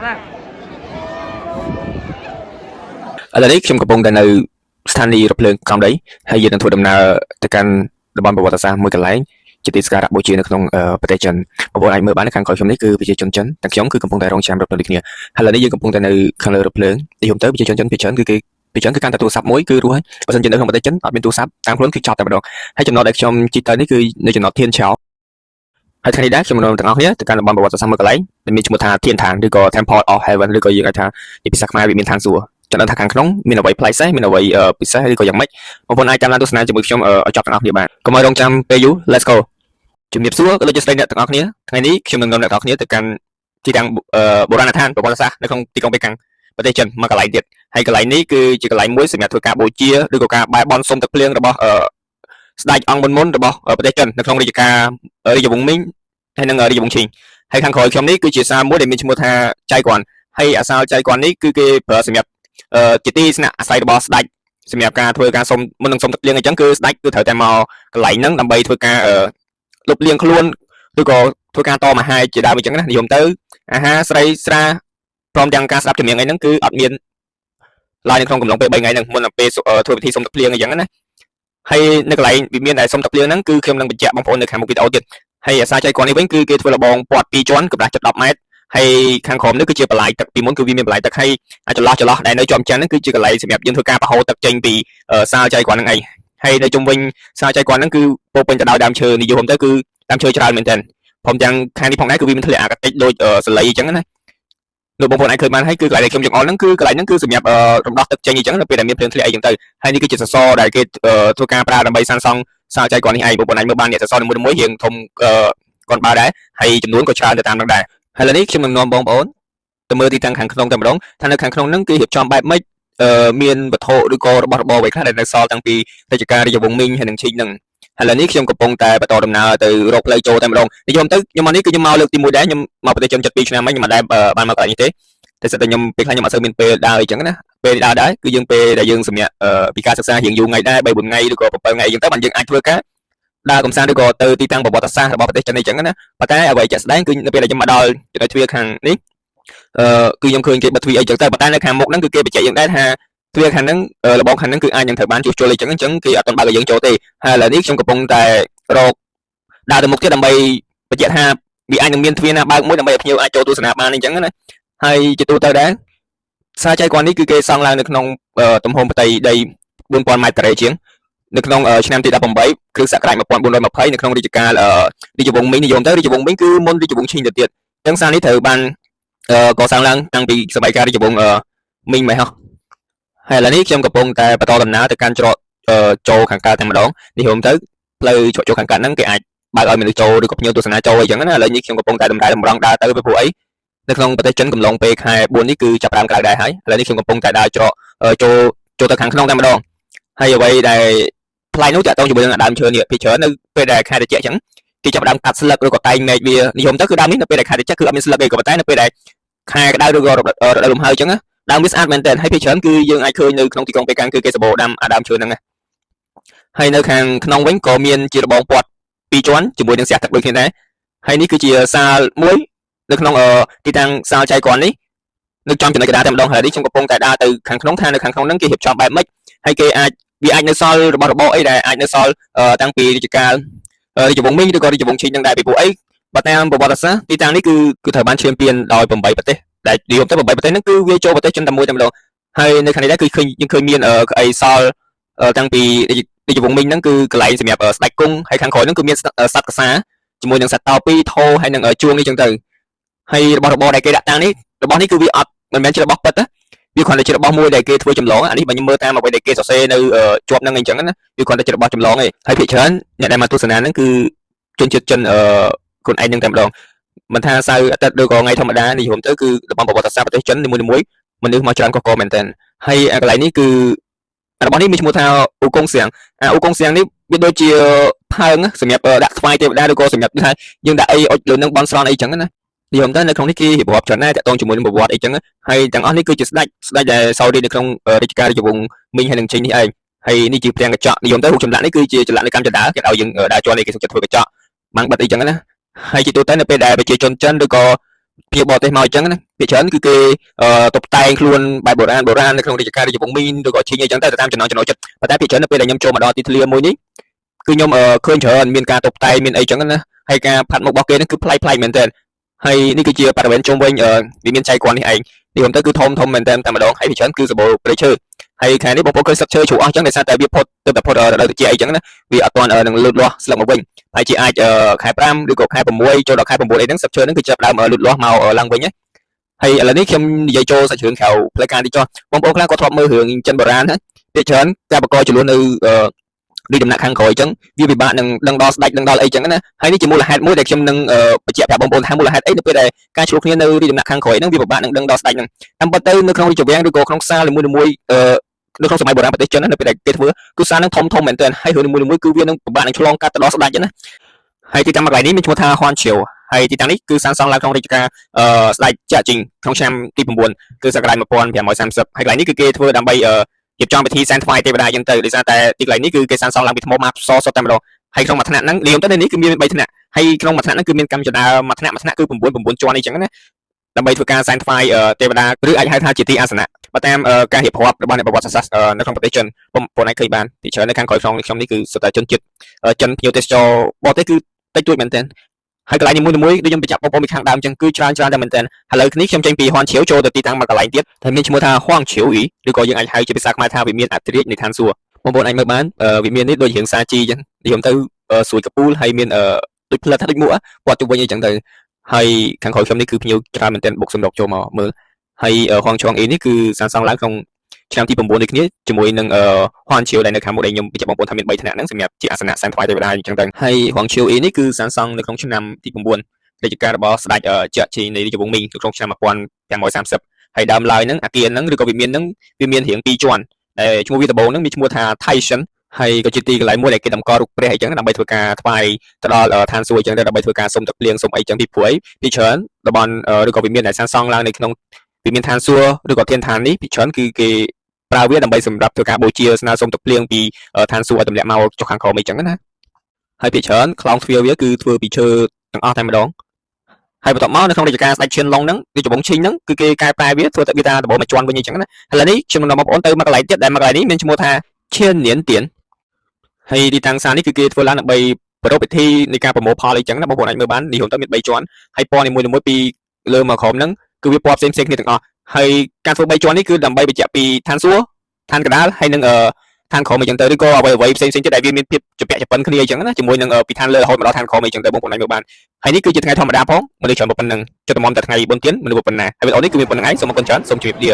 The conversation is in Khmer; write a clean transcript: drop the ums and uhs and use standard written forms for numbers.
ឥឡូវនេះខ្ញុំកំពុងតែនៅស្ថានីយ៍រថភ្លើងកង់ដីហើយយើងនឹងធ្វើដំណើរទៅកាន់តំបន់ប្រវត្តិសាស្ត្រមួយកន្លែងជាទីសក្ការៈបូជានៅក្នុងប្រទេសចិនបងប្អូនអាចមើលបាននៅខាងក្រោយខ្ញុំនេះគឺប្រជាជនចិនទាំងខ្ញុំគឺកំពុងតែរងចាំរថភ្លើងដូចគ្នាហើយឥឡូវនេះយើងកំពុងតែនៅខាងលើរថភ្លើងនិយាយទៅប្រជាជនចិនភាគច្រើនគឺគេភាគច្រើនគឺកាន់តែទូរស័ព្ទមួយគឺរស់ហើយបើមិនជានៅក្នុងប្រទេសចិនអត់មានទូរស័ព្ទតាមខ្លួនគឺចោលតែម្ដងហើយចំណតដែលខ្ញុំជិះទៅនេះគឺនៅចំណតធានឆោហើយថ្ងៃនេះដែរខ្ញុំនាំទាំងអស់គ្នាទៅកាន់តំបន់ប្រវត្តិសាស្ត្រមួយកន្លែងដែលមានឈ្មោះថាធានឋានឬក៏ Temple of Heaven ឬក៏យើងអាចថាជាភាសាខ្មែរវាមានឋានសួគ៌ចំណដឹងថាខាងក្នុងមានអ្វីប្លែកផ្សេងមានអ្វីពិសេសឬក៏យ៉ាងម៉េចបងប្អូនអាចតាមដានទស្សនាជាមួយខ្ញុំឲ្យចប់ទាំងអស់គ្នាបានកុំឲ្យរងចាំពេលយូរ Let's go ជំរាបសួរក៏ដូចជាស្ដីអ្នកទាំងអស់គ្នាថ្ងៃនេះខ្ញុំនឹងនាំអ្នកទាំងអស់គ្នាទៅកាន់ទីតាំងបុរាណដ្ឋានប្រវត្តិសាស្ត្រនៅក្នុងទីក្រុងប៉េកាំងប្រទេសចិនមួយកន្លែងទៀតហើយកន្លែងនេះគឺជាកន្លែងមួយសម្រាប់ធ្វើការបូជាឬក៏ការបែរបន់សុំទឹកភ្លៀងរបស់ស្ដេចអង្គមុនរបស់ប្រទេសចិននៅក្នុងរាជការរាជវង្សមីងហើយនិងរាជវង្សឈីងហើយខាងក្រោយខ្ញុំនេះគឺជាសាលមួយដែលមានឈ្មោះថាចៃគន់ហើយអាសាលចៃគន់នេះគឺគេប្រើសម្រាប់ជាទីស្នាក់អាស្រ័យរបស់ស្ដេចសម្រាប់ការធ្វើការសុំមុននឹងសុំទឹកភ្លៀងអញ្ចឹងគឺស្ដេចគឺត្រូវតែមកកន្លែងហ្នឹងដើម្បីធ្វើការលុបលាងខ្លួនឬក៏ធ្វើការតមហាយជាដើមអញ្ចឹងណានិយមទៅអាហារស្រីស្រាព្រមទាំងការស្ដាប់ចម្រៀងអីហ្នឹងគឺអត់មានឡើយនៅក្នុងកំឡុងពេល3ថ្ងៃហ្នឹងមុនពេលធ្វើពិធីសុំទឹកភ្លៀងអញ្ចឹងណាហើយនៅកន្លែងវិមានដែលសុំទឹកភ្លៀងហ្នឹងគឺខ្ញុំនឹងបញ្ជាក់បងប្អូននៅខាងមុខវីដេអូទៀតហើយអាសាចៃគាត់នេះវិញគឺគេធ្វើលបងពាត់2ជាន់កម្រាស់70 ម៉ែត្រហើយខាងក្រោមនេះគឺជាបន្លាយទឹកពីមុនគឺវាមានបន្លាយទឹកហើយអាចចន្លោះដែលនៅជាប់ចិនហ្នឹងគឺជាកន្លែងសម្រាប់យើងធ្វើការប្រហូរទឹកចេញពីសាលចៃគាត់ហ្នឹងឯងហើយនៅជុំវិញសាលចៃគាត់ហ្នឹងគឺពោពេញទៅដោយដើមឈើនិយមទៅគឺដើមឈើច្រើនមែនទែនព្រមទាំងខាងនេះផងដែរគឺវាមានធ្លាក់អាកាតិចដូចសលៃអញ្ចឹងណាលោកបងប្អូនអាចឃើញបានហើយគឺកន្លែងដែលខ្ញុំចង់អល់ហ្នឹងគឺកន្លែងហ្នឹងគឺសម្រាប់រំដោះទឹកចេញអញ្ចឹងនៅពេលដែលមានភ្លៀងធ្លាក់អីអញ្ចឹងទៅហើយនេះគឺជាសសរដែលគេធ្វើការប្រើដើម្បីសាងសង់សាលចៃគាត់នេះឯងបងប្អូនអាចមើលបានអ្នកសសរមួយរៀងធំគាត់បើដែរហើយចំនួនក៏ច្រើនទៅតាមនឹងដែរហើយឥឡូវនេះខ្ញុំនឹងនាំបងប្អូនទៅមើលទីតាំងខាងក្នុងតែម្ដងថានៅខាងក្នុងហ្នឹងគេរៀបចំបែបម៉េចមានវត្ថុឬក៏របស់របរអ្វីខ្លះដែលនៅសល់តាំងពីរាជការរាជវង្សមីងហើយនឹងឈីងហ្នឹងហើយឥឡូវនេះខ្ញុំកំពុងតែបន្តដំណើរទៅរកផ្លូវចូលតែម្ដងនិយមទៅខ្ញុំមកនេះគឺខ្ញុំមកលើកទី1ដែរខ្ញុំមកប្រទេសចិន7 ឆ្នាំហើយខ្ញុំមិនដែលបានមកកន្លែងនេះទេតែសិតតែខ្ញុំពេលខ្លះខ្ញុំអត់សូវមានពេលដើរអីចឹងណាពេលដើរដែរគឺយើងពេលដែលយើងសម្រាប់ពីការសិក្សារៀងយូរថ្ងៃដែរ3 4ថ្ងៃឬក៏7 ថ្ងៃអីចឹងទៅបានយើងអាចធ្វើការដើរកំសាន្តឬក៏ទៅទីតាំងប្រវត្តិសាស្ត្ររបស់ប្រទេសចិនអីចឹងណាប៉ុន្តែអ្វីជាក់ស្ដែងគឺនៅពេលដែលខ្ញុំមកដល់ចំណុចទ្វារខាងនេះគឺខ្ញុំឃើញគេបិទទ្វារអីចឹងទៅប៉ុន្តែនៅខាងមុខហ្នឹងគឺគេបញ្ជាក់យើងដែរថាទ្វារខាងហ្នឹងលបងខាងហ្នឹងគឺអាចនឹងត្រូវបានជួសជុលអីចឹងគេអត់ទាន់បើកឲ្យយើងចូលទេហើយឥឡូវនេះខ្ញុំកំពុងតែរកដើរទៅមុខទៀតដើម្បីបញ្ជាក់ថាវាអាចនឹងមានទ្វារណាបើកមួយដើម្បីឲ្យភ្ញៀវអាចចូលទស្សនាបានអីចឹងណាហើយជាទូទៅដែរសាចៃគាត់នេះគឺគេសង់ឡើងនៅក្នុងទំហំផ្ទៃដី 4000 ម៉ែត្រការ៉េជាងនៅក្នុងឆ្នាំទី18គ្រិស្តសករាជ1420នៅក្នុងរាជការរាជវង្សមីងនិយមទៅរាជវង្សមីងគឺមុនរាជវង្សឈីងទៅទៀតអញ្ចឹងសាលនេះត្រូវបានកសាងឡើងតាំងពីសម័យកាលរាជវង្សមីងម៉េះហោះហើយឥឡូវនេះខ្ញុំកំពុងតែបន្តដំណើរទៅកាន់ច្រកចូលខាងកើតតែម្ដងនិយមទៅផ្លូវច្រកចូលខាងកើតហ្នឹងគេអាចបើកឲ្យមនុស្សចូលឬក៏ភ្ញៀវទស្សនាចូលអីចឹងណាឥឡូវនេះខ្ញុំកំពុងតែតម្រង់ដើរទៅពីព្រោះអីនៅក្នុងប្រទេសចិនកំឡុងពេលខែ4នេះគឺចាប់ផ្ដើមក្តៅដែរហើយឥឡូវនេះខ្ញុំកំពុងតែដើរច្រកចូលទៅខាងក្នុងតែម្ដងហើយអ្វីដែលផ្លៃនោះតាក់ទងជាមួយនឹងដើមឈើនេះភាគច្រើននៅពេលដែលខែត្រជាក់អញ្ចឹងគេចាប់ផ្ដើមកាត់ស្លឹកឬក៏តែងមែកវានិយមទៅគឺដើមនេះនៅពេលដែលខែត្រជាក់គឺអត់មានស្លឹកទេក៏ប៉ុន្តែនៅពេលដែលខែក្តៅឬក៏រដូវលំហើយអញ្ចឹងដើមវាស្អាតមែនទែនហើយភាគច្រើនគឺយើងអាចឃើញនៅក្នុងទីក្រុងប៉េកាំងគឺគេសម្បូរដាំដើមឈើហ្នឹងហើយនៅខាងក្នុងវិញក៏មានជារបងពាត់2ជាន់ជាមួយនឹងស្រះទឹកដូចគ្នាដែរហើយនេះគឺជាសាលមួយនៅក្នុងទីតាំងសាលចៃគន់នេះនៅចំចំណុចកណ្ដាលតែម្ដងហើយនេះខ្ញុំកំពុងតែដើរទៅខាងក្នុងថានៅខាងក្នុងហ្នឹងគេរៀបចំបែបម៉េចហើយគេអាចវាអាចនៅសល់របស់របរអីដែលអាចនៅសល់តាំងពីរាជការរាជវង្សមីងឬក៏រាជវង្សឈីងនឹងដែរពីព្រោះអីបើតាមប្រវត្តិសាស្ត្រទីតាំងនេះគឺត្រូវបានឈានពានដោយ8ប្រទេសដែលនិយមទៅ8ប្រទេសហ្នឹងគឺវាចូលប្រទេសចិនតែមួយតែម្ដងហើយនៅខាងនេះដែរគឺយើងឃើញមានអីសល់តាំងពីរាជវង្សមីងហ្នឹងគឺកន្លែងសម្រាប់ស្ដេចគង់ហើយខាងក្រោយហ្នឹងគឺមានសត្វកសាជាមួយនឹងសត្វតោពីធោហើយនឹងជួងនេះចឹងទៅហើយរបស់របរដែលគេដាក់តាំងនេះរបស់នេះគឺវាអត់មិនមែនជារបស់ពិតណាវាគ្រាន់តែជារបស់មួយដែលគេធ្វើចម្លងអានេះបើខ្ញុំមើលតាមអ្វីដែលគេសរសេរនៅជាប់ហ្នឹងអញ្ចឹងណាវាគ្រាន់តែជារបស់ចម្លងឯងហើយភាគច្រើនអ្នកដែលមកទស្សនាហ្នឹងគឺជនជាតិចិនខ្លួនឯងហ្នឹងតែម្ដងមិនថាសៅរ៍អាទិត្យឬក៏ថ្ងៃធម្មតានិយមទៅគឺរបស់ប្រវត្តិសាស្ត្រប្រទេសចិននីមួយៗមនុស្សមកច្រើនកកមែនតើហើយកន្លែងនេះគឺរបស់នេះមានឈ្មោះថាអ៊ូកុងសៀងអ៊ូកុងសៀងនេះវាដូចជាផើងសម្រាប់ដាក់ថ្វាយទេវតាឬក៏សម្រាប់ថាយើងដាក់អីអុជលើនឹងបន់ស្រន់អីចឹងណានិយមទៅនៅក្នុងនេះគេរៀបរាប់ច្រើនណាស់តាក់ទងជាមួយនឹងប្រវត្តិអីចឹងហើយទាំងអស់នេះគឺជាស្ដេចដែលសោយរាជនៅក្នុងរាជការរាជវង្សមីងហើយនឹងឈីងនេះឯងហើយនេះជាផ្ទាំងកញ្ចក់និយមទៅរូបចម្លាក់នេះគឺជាចម្លាក់នៅកម្ពុជាគេឲ្យយើងដើរជាន់នេះគេសុខចិត្តធ្វើកញ្ចក់បាំងបិទអីចឹងណាហើយជាទូទៅនៅពេលដែលប្រជាជនចិនឬក៏ ភ្ញៀវបរទេសមកអញ្ចឹងណាភាគច្រើនគឺគេតុបតែងខ្លួនបែបបុរាណនៅក្នុងរាជការរាជវង្សមីនឬក៏ឈីងអីចឹងទៅតាមចំណង់ចិត្តប៉ុន្តែភាគច្រើននៅពេលដែលខ្ញុំចូលមកដល់ទីធ្លាមួយនេះគឺខ្ញុំឃើញច្រើនមានការតុបតែងមានអីចឹងណាហើយការផាត់មុខរបស់គេហ្នឹងគឺប្លែកមែនទែនហើយនេះគឺជាបរិវេណជុំវិញវាមានចៃគ្រាន់នេះឯងនេះខ្ញុំទៅគឺធំមែនទែនតែម្ដងហើយភាគច្រើនគឺសម្បូរព្រៃឈើហើយខែនេះបងប្អូនឃើញស្លឹកឈើជ្រុះអស់ចឹងដោយសារតែវាផុតទៅតែផុតរដូវត្រជាក់អីចឹងណាវាអត់ទាន់នឹងលូតលាស់ស្លឹកមកវិញហើយជាអាចខែ5ឬក៏ខែ6ចូលដល់ខែ9អីហ្នឹងស្លឹកឈើហ្នឹងគឺចាប់ដើមលូតលាស់មកឡើងវិញណាហើយឥឡូវនេះខ្ញុំនិយាយចូលសាច់រឿងក្រៅផ្លូវការទីចោះបងប្អូនខ្លះក៏ធ្លាប់មើលរឿងចិនបុរាណណាភាគច្រើនការបង្កចំនួននៅដូចដំណាក់ខាងក្រោយអញ្ចឹងវាពិបាកនឹងដឹងដល់ស្ដេចដឹងដល់អីចឹងណាហើយនេះជាមូលហេតុមួយដែលខ្ញុំនឹងបញ្ជាក់ប្រាប់បងប្អូនថាមូលហេតុអីនៅពេលដែលការឆ្លោះគ្នានៅរីដំណាក់ខាងក្រោយហ្នឹងវាពិបាកនឹងដឹងដល់ស្ដេចហ្នឹងតាមពិតទៅនៅក្នុងរាជវាំងឬក៏ក្នុងសាលនីមួយនៅក្នុងសម័យបុរាណប្រទេសចិននៅពេលដែលគេធ្វើគឺសាលហ្នឹងធំមែនទែនហើយរឿងនីមួយគឺវានឹងពិបាកនឹងឆ្លងកាត់ទៅដល់ស្ដេចណាហើយទីតាំងកន្លែងនេះមានឈ្មោះថាហွမ်ឈៀវហើយទីតាំងនេះគឺសាងសង់ឡើងក្នុងរជ្ជកាលស្ដេចចាក់ជីងក្នុងឆ្នាំទី9គឺសករាជ1530ហើយកន្លែងនេះគឺគេធ្វើដើម្បីរៀបចំពិធីសែនថ្វាយទេវតាអញ្ចឹងទៅដោយសារតែទីកន្លែងនេះគឺគេសាងសង់ឡើងពីថ្មម៉ាបសសុទ្ធតែម្ដងហើយក្នុងមួយថ្នាក់ហ្នឹងនិយមទៅនេះគឺមាន3ថ្នាក់ហើយក្នុងមួយថ្នាក់ហ្នឹងគឺមានកម្មចដាមួយថ្នាក់គឺ9ជាន់អីចឹងណាដើម្បីធ្វើការសែនថ្វាយទេវតាឬអាចហៅថាជាទីអាសនៈបើតាមការរៀបរាប់របស់អ្នកប្រវត្តិសាស្ត្រនៅក្នុងប្រទេសចិនបងប្អូនអាចឃើញបានទីច្រើននៅខាងក្រោយខ្ញុំនេះគឺសុទ្ធតែជនជាតិចិនភ្ញៀវទេសចរបរទេសគឺតិចតួចមែនទែនហើយកន្លែងនីមួយដូចខ្ញុំបញ្ជាក់បងប្អូនពីខាងដើមអញ្ចឹងគឺច្រើនតែមែនទែនឥឡូវនេះខ្ញុំចេញពីហွမ်ឈៀវចូលទៅទីតាំងមួយកន្លែងទៀតដែលមានឈ្មោះថាហွမ်ឈៀវអ៊ីឬក៏យើងអាចហៅជាភាសាខ្មែរថាវិមានអធិរាជនៃឋានសួគ៌បងប្អូនអាចមើលបានវិមាននេះដូចរឿងសាជីអញ្ចឹងនិយមទៅស្រួយកពូលហើយមានដូចផ្លិតដូចមួកព័ទ្ធជុំវិញអីចឹងទៅហើយខាងក្រោយខ្ញុំនេះគឺភ្ញៀវច្រើនមែនទែនបុកសម្រុកចូលមកមើលហើយហွမ်ឈៀវអ៊ីនេះគឺសាងសង់ឡើងក្នុងឆ្នាំទី9ដូចគ្នាជាមួយនឹងហွမ်ឈៀវដែលនៅខាងមុខដែលខ្ញុំបញ្ជាក់បងប្អូនថាមាន3ថ្នាក់ហ្នឹងសម្រាប់ជាអាសនៈសែនថ្វាយទេវតាអញ្ចឹងទៅហើយហွမ်ឈៀវអ៊ីនេះគឺសាងសង់នៅក្នុងឆ្នាំទី9រាជការរបស់ស្ដេចចាក់ជីនៃរាជវង្សមីងក្នុងឆ្នាំ1530ហើយដើមឡើយហ្នឹងអាគារហ្នឹងឬក៏វិមានហ្នឹងវាមានរាង2ជាន់ដែលឈ្មោះវាដំបូងហ្នឹងមានឈ្មោះថា Taishan ហើយក៏ជាទីកន្លែងមួយដែលគេតម្កល់រូបព្រះអីចឹងដើម្បីធ្វើការថ្វាយទៅដល់ឋានសួគ៌អញ្ចឹងទៅដើម្បីធ្វើការសុំទឹកភ្លៀងសុំអីចឹងពីព្រោះអីពីច្រើនតំបន់ឬក៏វិមានដែលសាងសង់ឡើងនៅក្នុងវិមានឋានសួគ៌ឬក៏ធានឋាននេះពីច្រើនគឺគេប្រើវាដើម្បីសម្រាប់ធ្វើការបូជាស្នើសុំទឹកភ្លៀងពីឋានសួគ៌ឲ្យទម្លាក់មកចុះខាងក្រោមអីចឹងណាហើយពីច្រើនខ្លោងទ្វារវាគឺធ្វើពីឈើទាំងអស់តែម្ដងហើយបន្ទាប់មកនៅក្នុងរាជការស្ដេចឈៀនឡុងហ្នឹងរាជវង្សឈីងហ្នឹងគឺគេកែប្រែវាធ្វើទៅវាថាដំបូងមកជាន់វិញអញ្ចឹងណាឥឡូវនេះខ្ញុំនាំបងប្អូនទៅមកកន្លែងទៀតដែលមកកន្លែងនេះមានឈ្មោះថាឈៀននៀនទៀនហើយទីតាំងសាលនេះគឺគេធ្វើឡើងដើម្បីប្រារព្ធពិធីនៃការប្រមូលផលអីចឹងណាបងប្អូនអាចមើលបាននេះខ្ញុំទៅមាន3ជាន់ហើយពណ៌នីមួយពីលើមកក្រោមហ្នឹងគឺវាពណ៌ផ្សេងគ្នាទាំងអស់ហើយការធ្វើ3ជាន់នេះគឺដើម្បីបញ្ជាក់ពីឋានសួគ៌ឋានកណ្ដាលហើយនឹងឋានក្រោមអីចឹងទៅឬក៏អ្វីផ្សេងទៀតដែលវាមានភាពជាពាក់ជាប៉ុនគ្នាអីចឹងណាជាមួយនឹងពីឋានលើរហូតមកដល់ឋានក្រោមអីចឹងទៅបងប្អូនអាចមើលបានហើយនេះគឺជាថ្ងៃធម្មតាផងមនុស្សច្រើនប៉ុណ្ណឹងចុះតម្រាំតែថ្ងៃបុណ្យទានមនុស្សប៉ុណ្ណាហើយវីដេអូនេះគឺមានប៉ុណ្្នឹងឯងសូមអរគុណច្រើនសូមជម្រាបលា